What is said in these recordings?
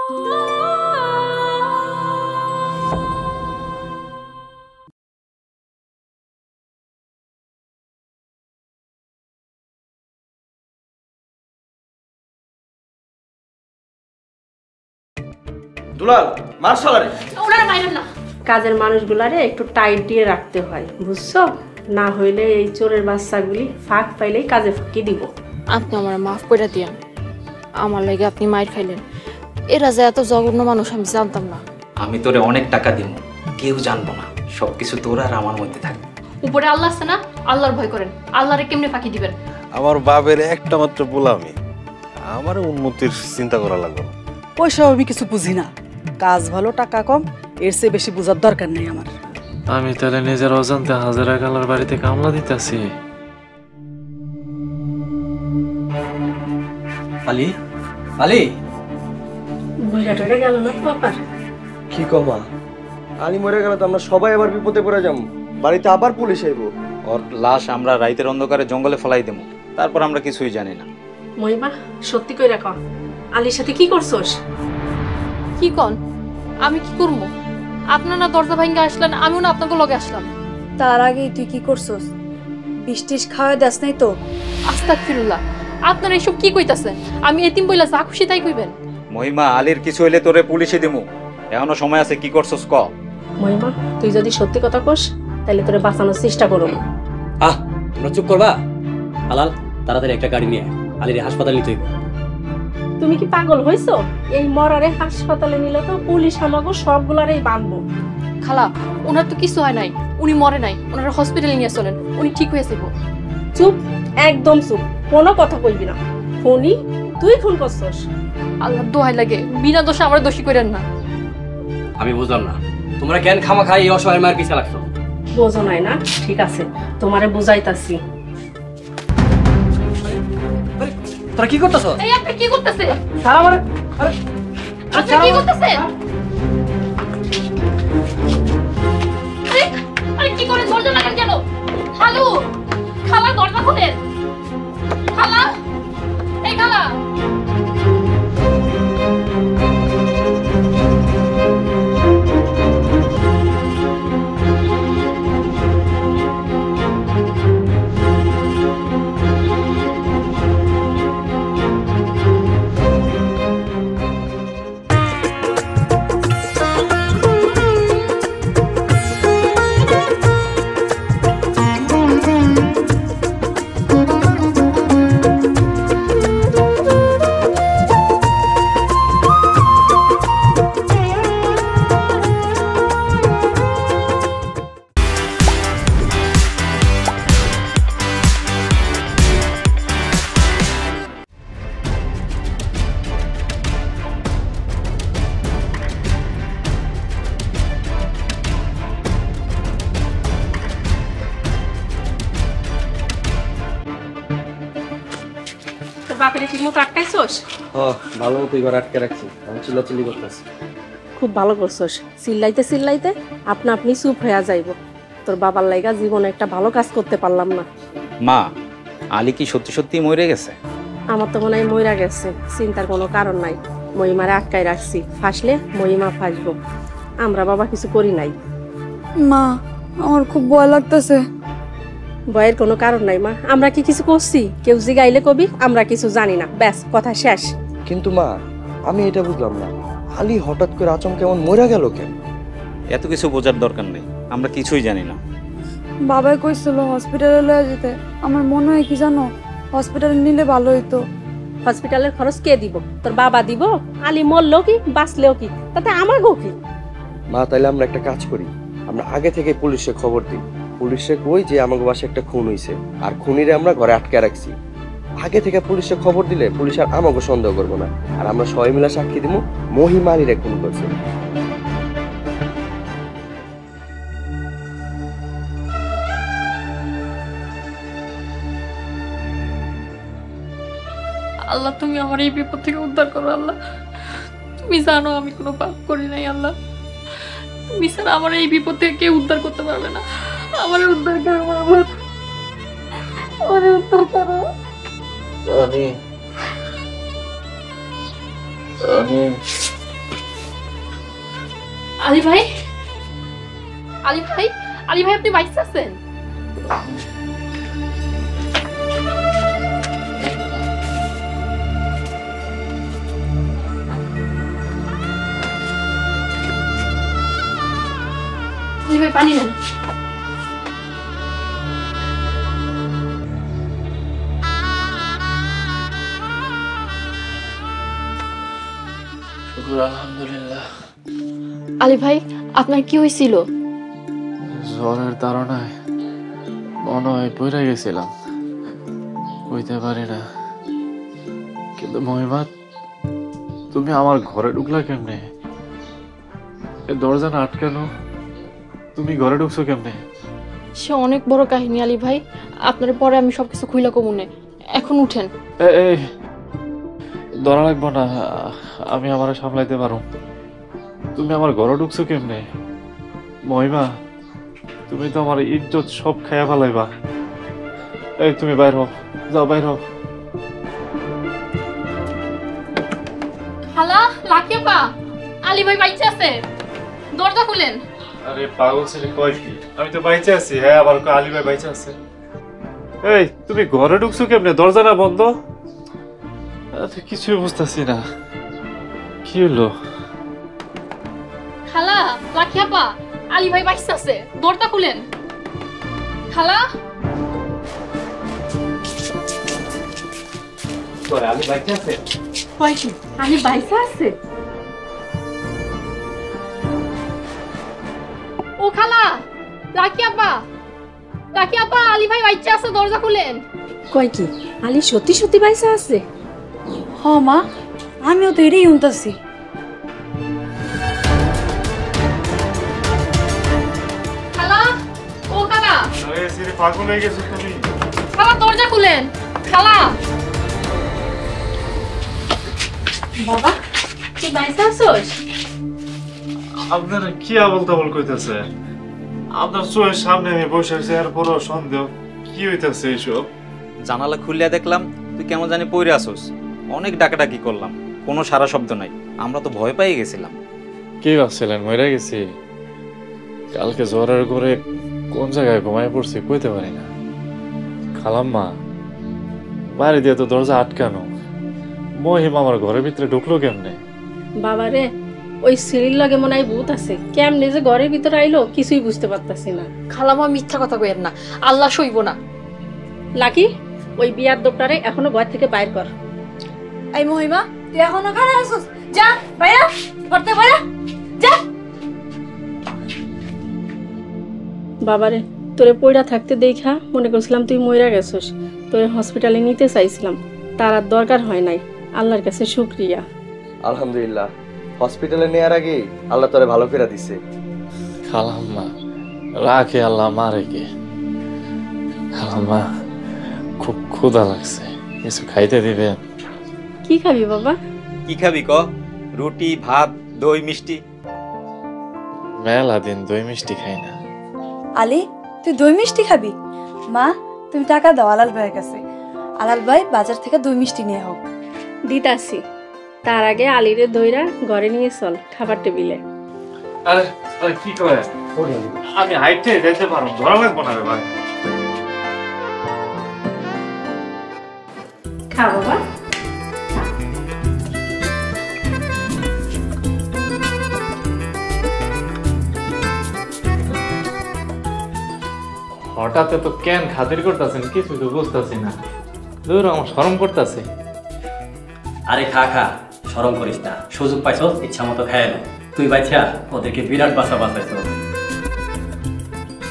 দুলাল মার্শালারে ওনারা মাইরেন না। কাজের মানুষগুলারে একটু টাইট দিয়ে রাখতে হয়, বুঝছো? না হইলে এই চোরের বাচ্চাগুলি ফাঁক পাইলেই কাজে ফাঁকি দিব। আপনি আমার মাফ করে দিয়েন, আমার লাগে আপনি মাইর খাইলেন। এরা যে এত জঘন্য মানুষ আমি জানতাম না। আমি তোরে অনেক টাকা দিব, কেউ জানবো না, সবকিছু তোর আর আমার মধ্যে থাকবে। উপরে আল্লাহ আছে না, আল্লাহর ভয় করেন। আল্লাহরে কেমনে ফাঁকি দিবেন? আমার বাপের একটা মাত্র গোলামি, আমার উন্নতির চিন্তা করা লাগবে না। পয়সা আমি কিছু বুঝি না, কাজ ভালো টাকা কম, এর চেয়ে বেশি বোঝার দরকার নেই আমার। আমি তাহলে নিজের অজান্তে হাজারা কালার বাড়িতে কামলা দিতেছি। আলী আলী বুঝাটা গেল না বাবার। কি কমা, আলী মরে গেলে তো আমরা সবাই আবার বিপদে পড়ে যাবো, বাড়িতে আবার পুলিশ আইব। ওর লাশ আমরা রাইতের অন্ধকারে জঙ্গলে ফেলাই দেবো, তারপর আমরা কিছুই জানি না। মহিমা সত্যি কই রাখো, আলীর সাথে কি করছস? কি কন? আমি কি করবো? আপনার না দরজা ভাঙ্গা আসলেন, আমিও না আপনাকে লগে আসলাম। তার আগেই তুই কি করছস? বৃষ্টিস খাওয়া দাস নাই তো? আস্তাগফিরুল্লাহ, আপনারা এসব কি কইতাছেন? আমি এতিম বইলা যা খুশি তাই কইবেন। মহিমা, আলীর কিছু হইলে তোরে পুলিশে দিমু, এখনো সময় আছে, কি করছস ক। মহিমা তুই যদি সত্যি কথা কস তাহলে তোরে বাঁচানোর চেষ্টা করব। তোমরা চুপ করবা? হালাল, তাড়াতাড়ি একটা গাড়ি নিয়ে আলীর হাসপাতালে নিতে হইব। তুমি কি পাগল হইছো? এই মরারে হাসপাতালে নিলে তো পুলিশ আমাগো সবগুলারেই বাঁধবো। খালা, ওনার তো কিছু হয় নাই, উনি মরে নাই, ওনার হসপিটালে নিয়ে চলেন, উনি ঠিক হয়ে যাবো। চুপ, একদম চুপ, কোনো কথা কইবি না। ফোনই তুই ফোন করছস? আল্লাহর দোহাই লাগে, বিনা দোষে আমার দোষী করেন না। আমি বুঝলাম না, তোমরা কেন খামাখা এই অসহায় মায়ের পিছে লাগছো? বোঝো নাই না? ঠিক আছে, তোমারে বুঝাইতাছি। তোরা কি করতেছ? এই আপনি কি করতেছেন? সারা মানে আপনি কি করতেছেন? আরে কি করে দরজা লাগান কেন? হ্যালো, খালা দরজা খোলেন। খালা, এই খালা। বাপের ঠিক মতো আটকাইছস? ভালো মতো এবার আটকে রাখছি, আমি চিল্লাচিল্লি করতেছি। খুব ভালো করছস, চিল্লাইতে চিল্লাইতে আপনা আপনি চুপ হয়ে যাইব। তোর বাবার লাইগা জীবনে একটা ভালো কাজ করতে পারলাম না। মা, আলী কি সত্যি সত্যি মরে গেছে? আমার তো মনে হয় মইরা গেছে, চিন্তার কোনো কারণ নাই। মহিমারে আটকাই রাখছি, ফাঁসলে মহিমা ফাঁসবো। আমরা বাবা কিছু করি নাই। মা, আমার খুব ভয় লাগতেছে। ভয়ের কোনো কারণ নাই মা, আমরা কি কিছু করছি? কেউ জিগাইলে কবি আমরা কিছু জানি না, ব্যাস কথা শেষ। কিন্তু মা, আমি এটা বুঝলাম না, আলী হঠাৎ করে আচমকা কেমন মরে গেল কেন? এত কিছু বোঝার দরকার নেই, আমরা কিছুই জানি না। বাবাই কইছিল হসপিটালে লয়ে যেতে, আমার মনে হয় কি জানো, হসপিটালে নিলে ভালো হইতো। হসপিটালের খরচ কে দিব? তোর বাবা দিব? আলী মরলেও কি বাঁচলেও কি, তাতে আমার গো কি? মা, তাইলে আমরা একটা কাজ করি, আমরা আগে থেকে পুলিশে খবর দিই। পুলিশে কই যে আমাকে বাসায় একটা খুন হইছে, আর খুনিরে আমরা ঘরে আটকে রাখছি। আগে থেকে পুলিশে খবর দিলে পুলিশ আর আমাকে সন্দেহ করবো না, আর আমরা সবাই মিলে সাক্ষী দিব মহিমা আলীরে খুন করছে। আল্লাহ, তুমি আমার এই বিপদ থেকে উদ্ধার করো। আল্লাহ, তুমি জানো আমি কোনো পাপ করি নাই। আল্লাহ, তুমি ছাড়া আমার এই বিপদ থেকে কেউ উদ্ধার করতে পারবে না। আমার উদ্ধার করো, আমার উদ্ধার করো। আমি আলী ভাই, আলী ভাই, আলী ভাই আপনি বাইসে আছেন? আলী ভাই পানি নেন। শুকুর আলহামদুলিল্লাহ। আলী ভাই আপনার কি হয়েছিল? জ্বরের তাড়নায় মনে হয় পড়ে গেছিলাম, বুঝতে পারি না। কিন্তু মহিমা, তুমি আমার ঘরে ঢুকলা কেমনে? এ দরজা না আটকানো, তুমি ঘরে ঢুকছো কেমনে? সে অনেক বড় কাহিনী আলী ভাই, আপনার পরে আমি সবকিছু খুইলা কমুনে। এখন উঠেন। এই ধরা লাগবো না, আমি আমার সামলাইতে পারো। তুমি আমার ঘরে ঢুকছো কেমনে? মহিমা, তুমি তো আমার ইজ্জত সব খাইয়া ফেলাইবা। এই তুমি বাইর হও, যাও বাইর হও। খালা, লাকিপা, আলী ভাই বাইচে আছে, দরজা খুলেন। আরে পাগল ছেলে কয় কি? আমি তো বাইচে আছি। হ্যাঁ, আবার আলী ভাই বাইচে আছে। এই তুমি ঘরে ঢুকছো কেমনে? দরজা না বন্ধ? কিছুই বুঝতেছি না, কি হলো? খালা, লাকিপা, আলী ভাই বাইচে আছে, দরজা খুলেন। খালা, আলী বাইচে আছে? কয় কি আলী বাইসা আছে? ও খালা, লাকিপা, লাকিপা, আলী ভাই বাইচে আছে, দরজা খুলেন। কয় কি আলী সত্যি সত্যি বাইসা আছে? হ মা, আমিও তো এটাই শুনতাছি। খালা, ও খালা, পাগল হয়ে গেছো তুমি? খালা দরজা খুলেন। খালা, বাবা তুই বাইসা আছোস? আপনারা কি আবল তাবল কইতেছে? আপনার চোখের সামনে আমি বসে আছি, এরপরও সন্দেহ কি হইতেছে এইসব? জানালা খুললে দেখলাম তুই কেমন জানি পড়ে আসোস। অনেক ডাকাডাকি করলাম, কোনো সারা শব্দ নাই। আমরা তো ভয় পেয়ে গেছিলাম। কি ভাবছিলেন মরে গেছি? কালকে জ্বরের করে কোন জায়গায় ঘুমায় পড়ছি কইতে পারি না। খালাম্মা, বাড়ি দিয়ে তো দরজা আটকানো, মহিমা আমার ঘরের ভিতরে ঢুকলো কেমনে? বাবারে ওই সিঁড়ির লগে মনে হয় ভূত আছে, কেমনে যে ঘরের ভিতরে আইলো কিছুই বুঝতে পারতাছি না। খালামা মিথ্যা কথা কইেন না, আল্লাহ সইব না। লাকি ওই বিয়ার দোপটারে এখনো ঘর থেকে বাইর কর। এই মহিমা, তুই এখনো খারাপ আছিস? যা বাইরা, করতে বাইরা, যা। বাবারে তোরে পয়রা থাকতে দেখা মনে করছিলাম তুই মইরা গেছস, তোরে হসপিটালে নিতে চাইছিলাম, তার আর দরকার হয় নাই। আল্লাহর কাছে শুকরিয়া। আলহামদুলিল্লাহ, হসপিটালে নেওয়ার আগে আল্লাহ তোরে ভালো করে দিছে। খালাম্মা, রাখে আল্লাহ মারে কে। খালাম্মা, খুব ক্ষুধা লাগছে, কিছু খাইতে দিবেন? কি খাবি বাবা? কি খাবি ক? রুটি, ভাত, দই, মিষ্টি? মেলা দিন দই মিষ্টি খাই না। আলী, তুই দই মিষ্টি খাবি? মা, তুমি টাকা দাও আলাল ভাইয়ের কাছে। আলাল ভাই বাজার থেকে দই মিষ্টি নিয়ে হোক। দিতাছি, তার আগে আলীরে দইরা ঘরে নিয়ে চল খাবার টেবিলে। আরে আরে কি করে? আমি হাইটে যেতে পারবো, ধরা লাগবো না রে ভাই। খা বাবা। হঠাৎ তো কেন খাতির করতেছেন কিছু তো বুঝতেছি না। দূর আমার শরম করতেছে। আরে খা খা, শরম করিস না, সুযোগ পাইছ ইচ্ছা মতো খায় না। তুই বাচ্চা ওদেরকে বিরাট বাঁচা বাঁচাইছ।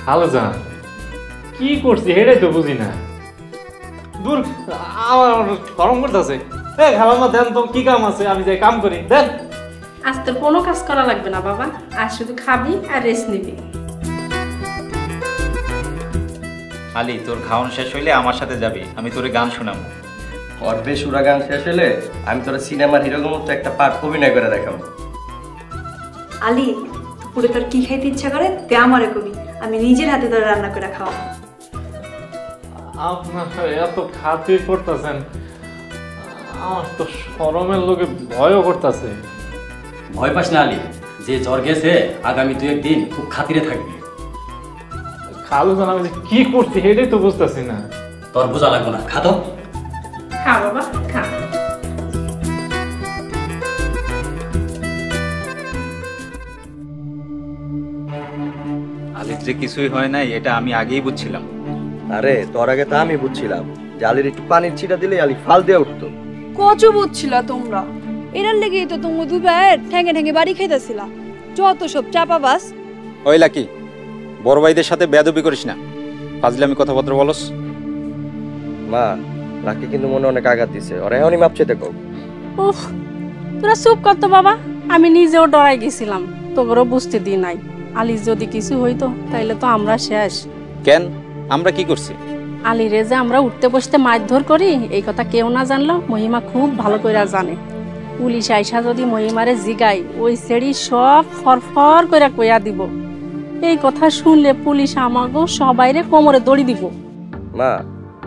ভালো জান, কি করছি এটাই তো বুঝি না। দূর, আমার শরম করতেছে। খালাম্মা দেন তো, কি কাম আছে আমি যাই কাম করি, দেন। আজ তোর কোনো কাজ করা লাগবে না বাবা, আজ শুধু খাবি আর রেস্ট নিবি। আলী, তোর খাওয়ানো শেষ হইলে আমার সাথে যাবি, আমি তোরে গান শোনাবো। ওর বেসুরা গান শেষ হলে আমি তোরা সিনেমার হিরোর মতো একটা পার্ট অভিনয় করে দেখাবো। আলী, পুরো তোর কি খাইতে ইচ্ছা করে তে আমারে কবি, আমি নিজের হাতে তোর রান্না করে খাওয়াবো। আপনার এত খাতির করতেছেন, আমার তো শরমের লোকে ভয়ও করতেছে। ভয় পাস না আলী, যে জ্বর গেছে আগামী 2-1 দিন খুব খাতিরে থাকবি। খালু জান আমি যে কি করছি সেটাই তো বুঝতেছি না। তোর বোঝা লাগবে না, খা তো। খা বাবা খা। আলির যে কিছুই হয় নাই এটা আমি আগেই বুঝছিলাম। আরে তোর আগে তা আমি বুঝছিলাম যে আলির একটু পানির ছিটা দিলে আলি ফাল দিয়ে উঠতো। কচু বুঝছিল তোমরা, এরার লেগেই তো তুমি দুই ভাইয়ের ঠ্যাঙ্গে ঠ্যাঙ্গে বাড়ি খাইতেছিলা। যত সব চাপাবাস। ওই লাকি, বড় ভাইদের সাথে বেয়াদবি করিস না, ফাজলামি কথাবার্তা বলস। মা লাকি কিন্তু মনে অনেক আঘাত দিছে, ওরা এখনই মাপছে দেখো। উফ, তোরা চুপ কর তো বাবা, আমি নিজেও ডরাই গেছিলাম, তোরও বুঝতে দি নাই। আলির যদি কিছু হইতো তাইলে তো আমরা শেষ। কেন, আমরা কি করছি? আলিরে যে আমরা উঠতে বসতে মারধর করি এই কথা কেউ না জানলো মহিমা খুব ভালো করে জানে। পুলিশ আইসা যদি মহিমারে জিগাই ওই সেড়ি সব ফরফর করে কইয়া দিব। এই কথা শুনলে পুলিশ আমাগো সবাইরে কোমরে দড়ি দিব। মা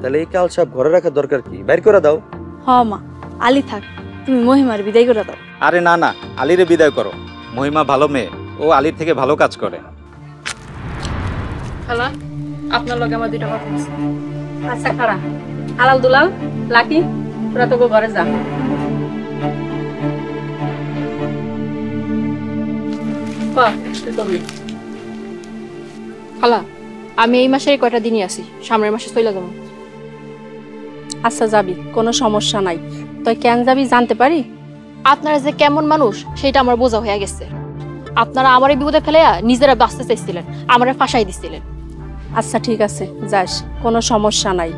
তাহলে এই কাল সব ঘরে রাখার দরকার কি, বাইর করে দাও। হ মা, আলী থাক, তুমি মহিমার বিদায় করে দাও। আরে না না, আলিরে বিদায় করো। মহিমা ভালো মেয়ে, ও আলির থেকে ভালো কাজ করে। খালা, আপনার লগে আমার 2টা কথা আছে। আচ্ছা খারা, আলাল দুলাল লাকি তোরা তো ঘরে যা। খালা, আমি এই মাসের কয়টা দিনই আছি, সামনের মাসে চলে যাবো। আচ্ছা যাবি, কোনো সমস্যা নাই। তুই কেন যাবি জানতে পারি? আপনারা যে কেমন মানুষ সেটা আমার বোঝা হয়ে গেছে। আপনারা আমার এই বিপদে ফেলেয়া নিজেরা বাঁচতে চাইছিলেন, আমারে ফাঁসাই দিছিলেন। আচ্ছা ঠিক আছে যাস, কোনো সমস্যা নাই।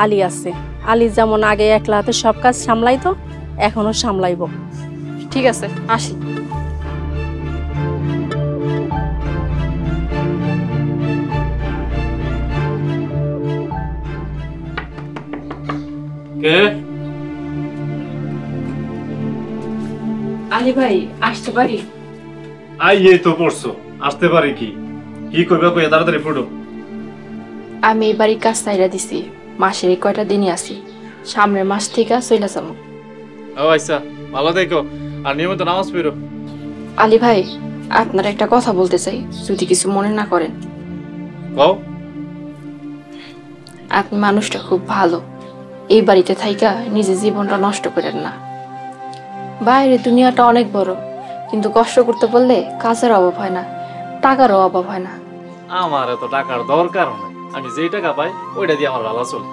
আলী আছে, আলী যেমন আগে একলা হাতে সব কাজ সামলাইতো এখনো সামলাইবো। ঠিক আছে, আসি। কে? আলী ভাই আসতে পারি? এই তো পড়ছো, আসতে পারি কি? কি কইবা কই তাড়াতাড়ি ফুটো। আমি এই বাড়ির কাজ চাইরা দিছি, মাসের এই কয়টা দিনই আছি, সামনের মাস থেকে চলে যাবো। ও আচ্ছা, ভালো দেখো আর নিয়মিত নামাজ পড়ো। আলী ভাই, আপনার একটা কথা বলতে চাই, যদি কিছু মনে না করেন। কও। আপনি মানুষটা খুব ভালো, এই বাড়িতে থাইকা নিজের জীবনটা নষ্ট করেন না। বাইরে দুনিয়াটা অনেক বড়, কিন্তু কষ্ট করতে বললে কাজের অভাব হয় না, টাকারও অভাব হয় না। আমার এত টাকার দরকার নাই, আমি যেই টাকা পাই ওইটা দিয়ে আমার ভালো চলে।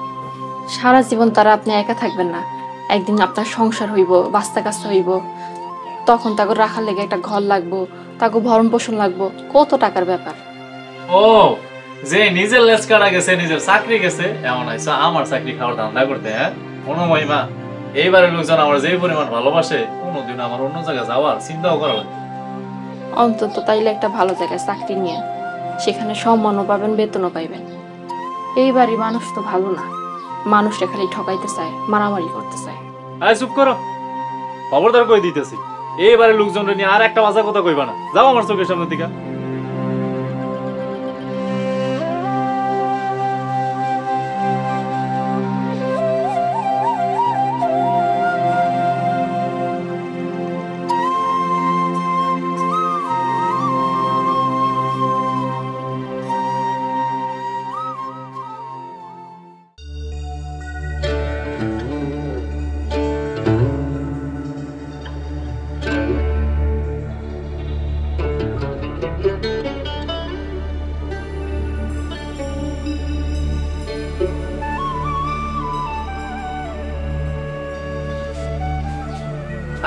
সারা জীবন তারা আপনি একা থাকবেন না, একদিন আপনার সংসার হইব, বাস্তা কাস্তা হইব, তখন তাকে রাখার লেগে একটা ঘর লাগবো, তাকে ভরণ পোষণ লাগবো, কত টাকার ব্যাপার। ও, যে নিজের লেজ কাটা গেছে, নিজের চাকরি গেছে, এমন আইসা আমার চাকরি খাওয়ার ধান্দা করতে। হ্যাঁ কোনো মহিমা, এইবারের লোকজন আমার যে পরিমাণ ভালোবাসে কোনোদিন আমার অন্য জায়গায় যাওয়ার চিন্তাও করা লাগে। অন্তত তাইলে একটা ভালো জায়গায় চাকরি নিয়ে সেখানে সম্মানও পাবেন, বেতনও পাইবেন। এই বাড়ির মানুষ তো ভালো না, মানুষটা খালি ঠকাইতে চায়, মারামারি করতে চায়। আয় চুপ করো, খবরদার কই দিতেছি, এইবারে লোকজনটা নিয়ে আর একটা বাজা কথা কইবা না, যাও আমার চোখের সামনে থেকে।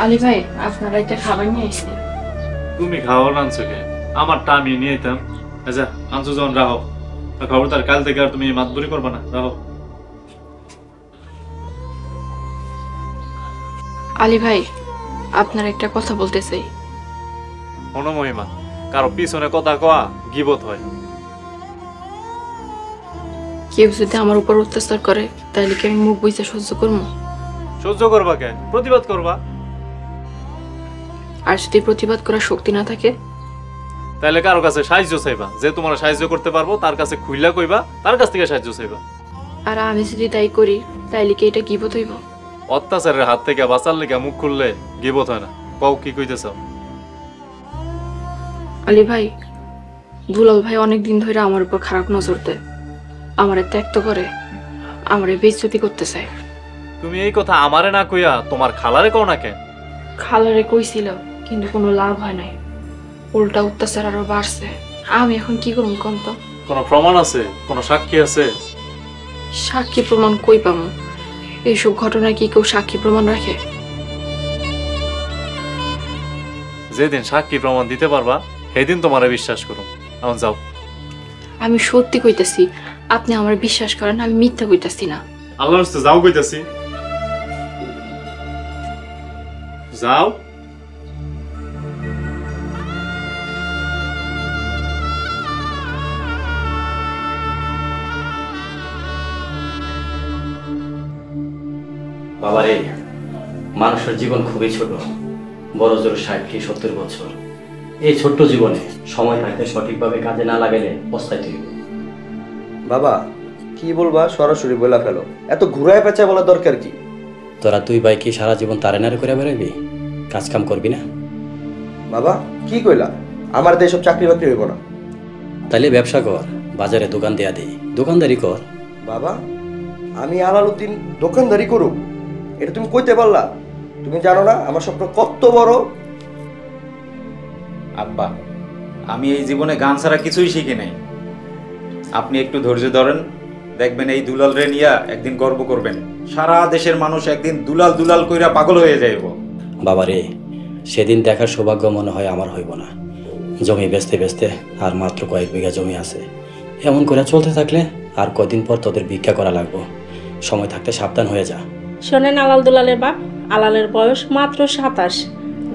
আলী ভাই, আপনারা একটা খাবার নিয়ে আসছি। তুমি খাওয়ার আনছো কে? আমারটা আমি নিয়ে যেতাম। আচ্ছা আনছো যখন রাখো, খবরদার কাল থেকে আর তুমি মাতবুরি করবে না, রাখো। আলী ভাই, আপনার একটা কথা বলতে চাই। কোনো মহিমা, কারো পিছনে কথা কয়া গিবত হয়। কেউ যদি আমার উপর অত্যাচার করে তাহলে কি আমি মুখ বুঝে সহ্য করবো? সহ্য করবা কে? প্রতিবাদ করবা। আর যদি প্রতিবাদ করার শক্তি না থাকে তাহলে কারো কাছে সাহায্য চাইবা, যে তোমার সাহায্য করতে পারবো তার কাছে খুইলা কইবা, তার কাছ থেকে সাহায্য চাইবা। আর আমি যদি তাই করি তাইলে কি এটা গিবত হইব? অত্যাচারের হাত থেকে বাঁচার লেগে মুখ খুললে গিবত হয় না। কও কি কইতে চাও? আলী ভাই, দুলাল ভাই অনেক দিন ধরে আমার উপর খারাপ নজর দেয়, আমারে ত্যাক্ত করে, আমারে বেইজ্জতি করতে চায়। তুমি এই কথা আমারে না কইয়া তোমার খালারে কও না কেন? খালারে কইছিল, কিন্তু কোনো লাভ হয় নাই, উল্টা অত্যাচার আরো বাড়ছে। আমি এখন কি করব কোন তো? কোনো প্রমাণ আছে? কোনো সাক্ষী আছে? সাক্ষী প্রমাণ কই পাবো? এইসব ঘটনায় কি কেউ সাক্ষী প্রমাণ রাখে? যেদিন সাক্ষী প্রমাণ দিতে পারবা সেদিন তোমারে বিশ্বাস করুম। এখন যাও। আমি সত্যি কইতাছি, আপনি আমার বিশ্বাস করেন, আমি মিথ্যা কইতাছি না। আল্লাহর রাস্তে যাও কইতাছি। যাও। বাবারে, মানুষের জীবন খুবই ছোট, বড় জোর 60-70 বছর। এই ছোট্ট জীবনে সময় থাকতে সঠিকভাবে কাজে না লাগালে পস্তাইতে হইব। বাবা কি বলবা সরাসরি বলে ফেলো, এত ঘুরায় পেঁচা বলার দরকার কি? তোরা তুই ভাই কি সারা জীবন তারে নারে করে বেরোবি? কাজ কাম করবি না? বাবা কি কইলা? আমার তো এসব চাকরি বাকরি হইব না। তাইলে ব্যবসা কর, বাজারে দোকান দেয়া দে, দোকানদারি কর। বাবা আমি আলালউদ্দিন দোকানদারি করু, এটা তুমি কইতে পারলা? তুমি জানো না আমার স্বপ্ন কত বড়? আব্বা, আমি এই জীবনে গান ছাড়া কিছুই শিখি নাই। আপনি একটু ধৈর্য ধরেন, দেখবেন এই দুলাল রে নিয়া একদিন গর্ব করবেন। সারা দেশের মানুষ একদিন দুলাল দুলাল কইরা পাগল হয়ে যাইব। বাবারে, সেদিন দেখার সৌভাগ্য মনে হয় আমার হইব না। জমি বেচতে বেচতে আর মাত্র কয়েক বিঘা জমি আছে। এমন করে চলতে থাকলে আর কয়দিন পর তোদের ভিক্ষা করা লাগবো। সময় থাকতে সাবধান হয়ে যা। শোনেন আলাল দুলালের বাপ, আলালের বয়স মাত্র 27,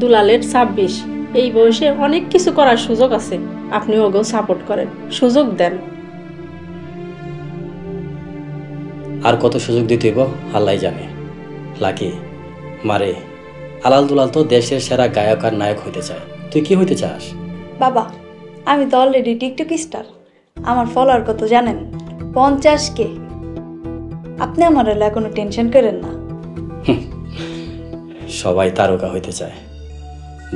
দুলালের 26। এই বয়সে অনেক কিছু করার সুযোগ আছে, আপনি ওকেও সাপোর্ট করেন, সুযোগ দেন। আর কত সুযোগ দিতে হইব আল্লাহ জানে। লাকি মারে, আলাল দুলাল তো দেশের সেরা গায়ক আর নায়ক হইতে চায়। তুই কি হইতে চাস? বাবা আমি তো অলরেডি টিকটক স্টার, আমার ফলোয়ার কত জানেন? 50K। আপনি আমার হলে কোনো টেনশন করেন না। সবাই তারকা হইতে চায়।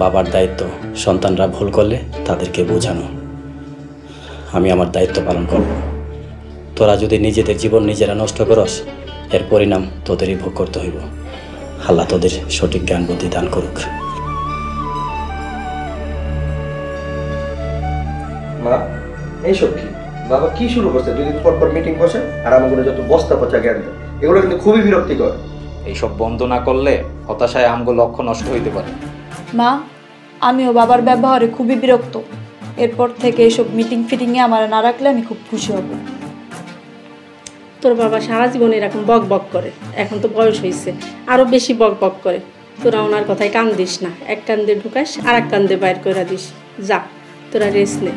বাবার দায়িত্ব সন্তানরা ভুল করলে তাদেরকে বোঝানো। আমি আমার দায়িত্ব পালন করব। তোরা যদি নিজেদের জীবন নিজেরা নষ্ট করস, এর পরিণাম তোদেরই ভোগ করতে হইব। আল্লাহ তোদের সঠিক জ্ঞান বুদ্ধি দান করুক। মা এইসব কি? বাবা কি শুরু করছে? 2 দিন পর পর মিটিং বসে আর আমাকে যত বস্তা পচা জ্ঞান দেয়, এগুলো কিন্তু খুবই বিরক্তিকর। এইসব বন্ধ না করলে হতাশায় আমগো লক্ষ্য নষ্ট হইতে পারে। মা আমিও বাবার ব্যবহারে খুবই বিরক্ত। এরপর থেকে এসব মিটিং ফিটিংয়ে আমার না রাখলে আমি খুব খুশি হব। তোর বাবা সারা জীবন এরকম বক বক করে, এখন তো বয়স হয়েছে, আরো বেশি বক বক করে। তোরা ওনার কথায় কান দিস না, এক কান দিয়ে ঢুকাস আর এক কান দিয়ে বাইর করে দিস। যা তোরা রেস্ট নে।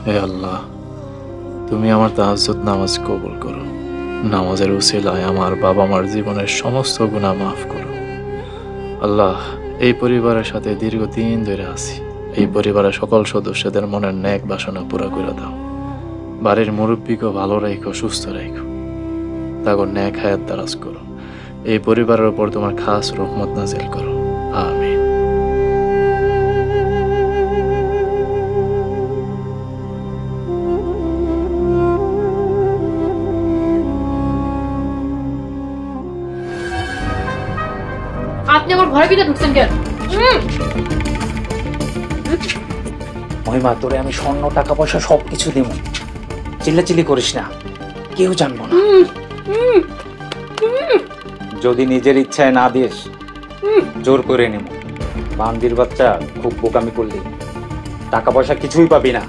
হে আল্লাহ, তুমি আমার তাহাজ্জুদ নামাজ কবুল করো। নামাজের উসিলায় আমার বাবা মার জীবনের সমস্ত গুনাহ মাফ করো। আল্লাহ, এই পরিবারের সাথে দীর্ঘদিন ধরে আছি, এই পরিবারের সকল সদস্যদের মনের ন্যাক বাসনা পুরা করে দাও। বাড়ির মুরব্বীকে ভালো রাখো, সুস্থ রাখো, তাগো ন্যাক হায়াত দারাজ করো। এই পরিবারের উপর তোমার খাস রহমত নাজিল করো, আমিন। আপনি আমার ঘরের ভিতরে ঢুকছেন কেন? মহিমা, তোরে আমি স্বর্ণ টাকা পয়সা সবকিছু দিব, চিল্লাচিল্লি করিস না, কেউ জানবো না। যদি নিজের ইচ্ছায় না দিস জোর করে নেব। বান্দির বাচ্চা, খুব বোকামি করলি, টাকা পয়সা কিছুই পাবি না।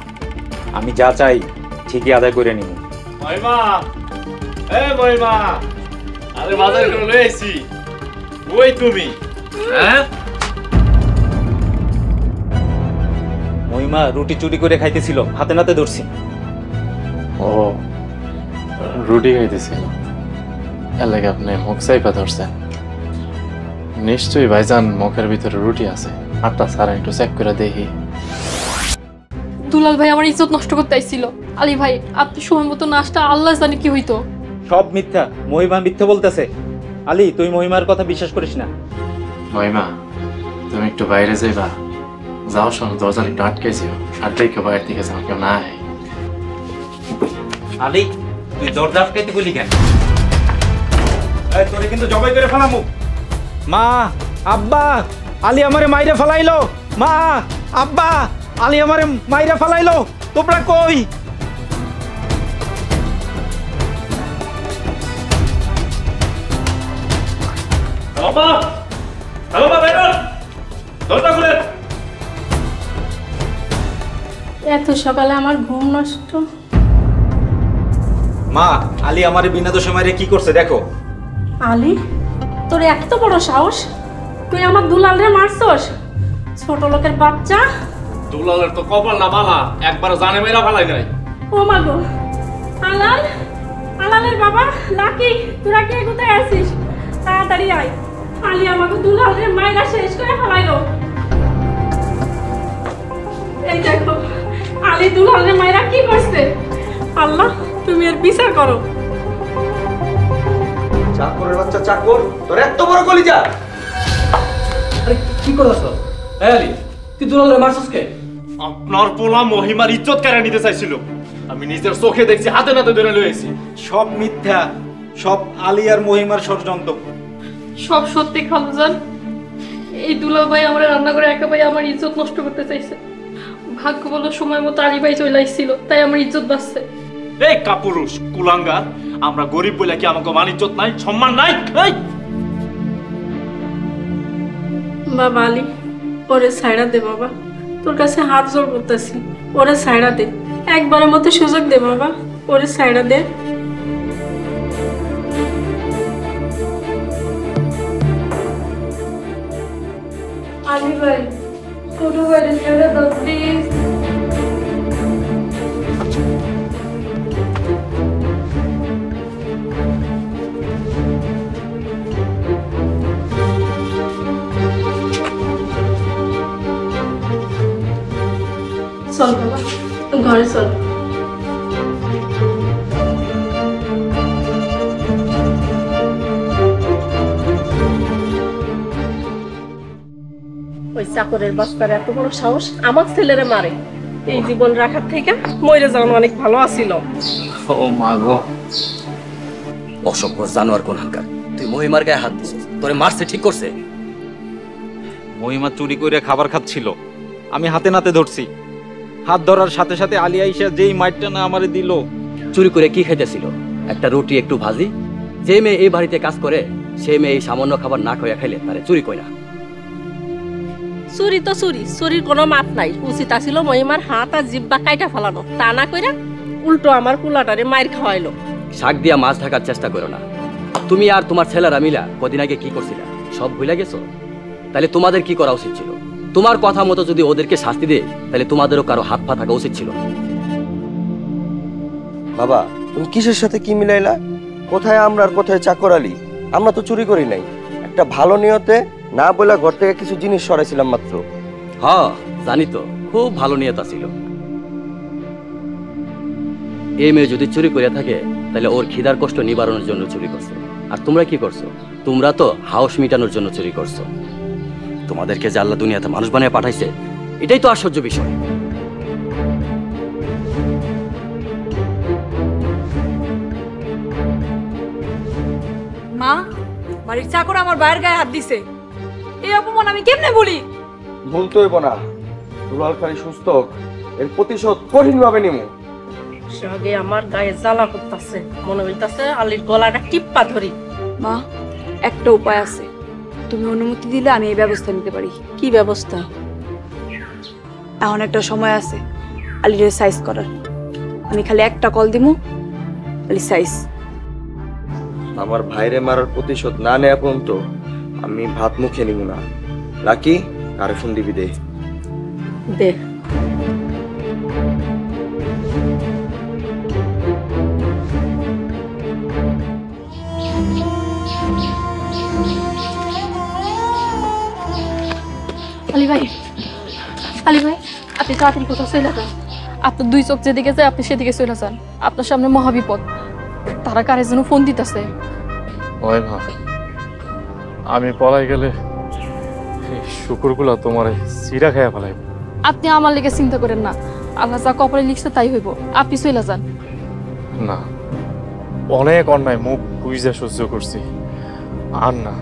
আমি যা চাই ঠিকই আদায় করে নিব। মহিমা, মহিমা, আরে বাজার করে লয়ে আইছি। ওই তুমি? হ্যাঁ, মহিমা রুটি চুরি করে খাইতেছিল, হাতে নাতে ধরছি। ও রুটি খাইতেছিল, এর লাগে আপনি মুখ চাইপা ধরছেন। নিশ্চয়ই ভাইজান মুখের ভিতরে রুটি আছে। আটটা সারা একটু চেক করে দেখি। দুলাল ভাই আমার ইজ্জত নষ্ট করতে আইছিল। আলী ভাই, আপনি সময় মতো নাস্তা, আল্লাহ জানে কি হইতো। সব মিথ্যা, মহিমা মিথ্যা বলতেছে। আলী, তুই মহিমার কথা বিশ্বাস করিস না। মহিমা, তুমি একটু বাইরে যাইবা, যাও, শোনো দরজা একটু আটকে যাও, আর দেখো বাইরে থেকে যাও কেউ নাই। আলী, তুই দরজা আটকাইতে বলি কেন? তোরে কিন্তু জবাই করে ফেলামু। মা, আব্বা, আলী আমারে মাইরে ফেলাইলো। মা, আব্বা, আলী আমারে মাইরে ফেলাইলো। তোমরা কই? এত সকালে আমার ঘুম নষ্ট। মা, আলী আমারে বিনা দোষে মাইরে কি করছে দেখো। আলী, তোর এত বড় সাহস, তুই আমার দুলালরে মারছস? ছোট লোকের বাচ্চা। দুলালের তো কপাল না বালা, একবার জানে মেরা ফেলাই নাই। ও মা গো, আলাল, আলালের বাবা লাকি, তোরা কে কোথায় আছিস? তাড়াতাড়ি আয়, আলী আমাকে দুলালরে মাইরা শেষ করে ফেলাইলো। এই দেখো, আলী দুলালরে মাইরা কি করছে। আল্লাহ, তুমি এর বিচার করো। চাকরের বাচ্চা চাকর, তোর এত বড় কলিজা! আরে কি করছ? এই আলী, তুই দুলালের মারছস কে? আপনার পোলা মহিমার ইজ্জত কেড়ে নিতে চাইছিল। আমি নিজের চোখে দেখছি, হাতে নাতে ধরে লয়েছি। সব মিথ্যা, সব আলী আর মহিমার ষড়যন্ত্র। সব সত্যি খালুজান। এই দুলাল ভাই আমার রান্না করে একা ভাই আমার ইজ্জত নষ্ট করতে চাইছে। ভাগ্য বলো সময় মতো আলী ভাই চলে আসছিল, তাই আমার ইজ্জত বাঁচছে। এই কাপুরুষ কুলাঙ্গার, আমরা গরিব বলে কি আমাকে মান ইজ্জত নাই, সম্মান নাই? বাবা আলী, ওরে ছাইড়া দে বাবা, তোর কাছে হাত জোর করতেছি, ওরে ছাইড়া দে, একবারের মতো সুযোগ দে বাবা, ওরে ছাইড়া দে। আলী ভাই, ছোট ভাইরে ছেড়ে দাও প্লিজ। চল বাবা, ঘরে চল। ওই চাকরের বাচ্চার এত বড় সাহস, আমার ছেলেরে মারে। এই জীবন রাখার থেকে মরে যাওয়া অনেক ভালো আছিল। ও মা গো, অসভ্য জানোয়ার কোনহানকার, তুই মহিমার গায়ে হাত দিছিস, তোরে মারছে ঠিক করছে? মহিমা চুরি করে খাবার খাচ্ছিল, আমি হাতে নাতে ধরছি। হাত ধরার সাথে সাথে আলী আইসা যেই মাইরটা না আমারে দিল। চুরি করে কি খাইতেছিল? একটা রুটি, একটু ভাজি। যে মেয়ে এই বাড়িতে কাজ করে, সেই মেয়ে এই সামান্য খাবার না খাইয়া খাইলে তারে চুরি কই না? চুরি তো চুরি, চুরির কোনো মাপ নাই। উচিত আছিল মহিমার হাত আর জিব্বা কাইটা ফেলানো, তা না কইরা উল্টো আমার পোলাটারে মাইর খাওয়াইলো। শাক দিয়া মাছ ঢাকার চেষ্টা করো না। তুমি আর তোমার ছেলেরা মিলা কদিন আগে কি করছিলা সব ভুলে গেছো? তাহলে তোমাদের কি করা উচিত ছিল? তোমার কথা মতো যদি ওদেরকে শাস্তি দেয়, তাহলে তোমাদেরও কারো হাত পা থাকা উচিত ছিল। বাবা, তুমি কিসের সাথে কি মিলাইলা? কোথায় আমরা আর কোথায় চাকর আলী? আমরা তো চুরি করি নাই, একটা ভালো নিয়তে না বলে ঘর থেকে কিছু জিনিস সরাইছিলাম মাত্র। হ্যাঁ জানি তো, খুব ভালো নিয়ত ছিল। এই মেয়ে যদি চুরি করে থাকে তাহলে ওর খিদার কষ্ট নিবারণের জন্য চুরি করছে। আর তোমরা কি করছো? তোমরা তো হাউস মিটানোর জন্য চুরি করছো। তোমাদেরকে যে আল্লাহ দুনিয়াতে মানুষ বানিয়ে পাঠাইছে, এটাই তো আশ্চর্য বিষয়। মা, বাড়ির চাকর আমার বাইরের গায়ে হাত দিছে, এই অপমান আমি কেমনে বলি? ভুলতে হইব না, দুলাল খালি সুস্থ হোক, এর প্রতিশোধ কঠিন ভাবে নিমু। আগে আমার গায়ে জ্বালা করতেছে, মনে হইতাছে আলির গলাটা টিপ্পা ধরি। মা, একটা উপায় আছে, তুমি অনুমতি দিলে আমি এই ব্যবস্থা নিতে পারি। কি ব্যবস্থা? এখন একটা সময় আছে আলির সাইজ করার, আমি খালি একটা কল দিমু, আলি সাইজ। আমার ভাইরে মারার প্রতিশোধ না নেওয়া পর্যন্ত আমি ভাত মুখে নিব না। লাকি, আরে ফোন দিবি দে। দে। আলী ভাই, আলী ভাই, আপনি তাড়াতাড়ি কোথাও চলে যান। আপনার দুই চোখ যেদিকে যায় আপনি সেদিকে চলে যান। আপনার সামনে মহাবিপদ। তারা কারে যেন ফোন দিতেছে। মহিমা, আমি পলাই গেলে এই শুকুরগুলা তোমার সিরা খাইয়া ফেলাই। আপনি আমার লেগে চিন্তা করেন না, আল্লাহ যা কপালে লিখছে তাই হইব। আপনি চলে যান। না, অনেক অন্যায় মুখ বুঝে সহ্য করছি, আর না।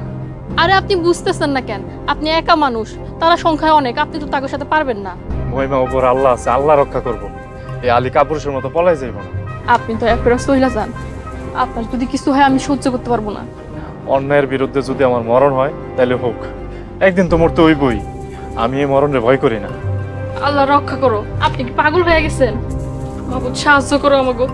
আরে আপনি বুঝতেছেন না কেন? আপনি একা মানুষ, তারা সংখ্যায় অনেক, আপনি তো তাদের সাথে পারবেন না। মহিমা, উপর আল্লাহ আছে, আল্লাহ রক্ষা করবো। এই আলী কাপুরুষের মতো পলাই যাইব না। আপনি তো একবার চলে যান। আপনার যদি কিছু হয় আমি সহ্য করতে পারবো না। অন্যায়ের বিরুদ্ধে যদি আমার মরণ হয় তাহলে হোক, একদিন তো মরতে হইবই। আমি এই মরণে ভয় করি না। আল্লাহ রক্ষা করো। আপনি কি পাগল হয়ে গেছেন? মাবুদ সাহায্য করো আমাকে।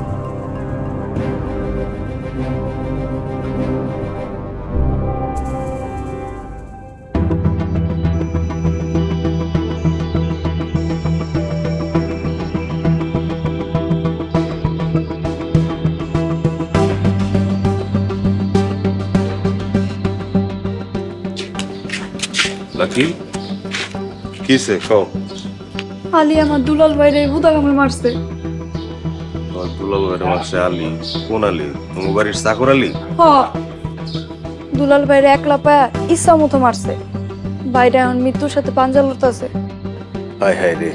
লাকি, কিসে কও? আলী আমার দুলাল বাইরে বুদা কামড়ে মারছে। দুলাল বাইরে মারছে? আলী? কোন আলী? তোমার বাড়ির চাকর আলী? হ, দুলাল বাইরে একলা পায়া ইচ্ছা মতো মারছে। বাইরে এখন মৃত্যুর সাথে পাঞ্জা লড়তাছে। হায় হায় রে,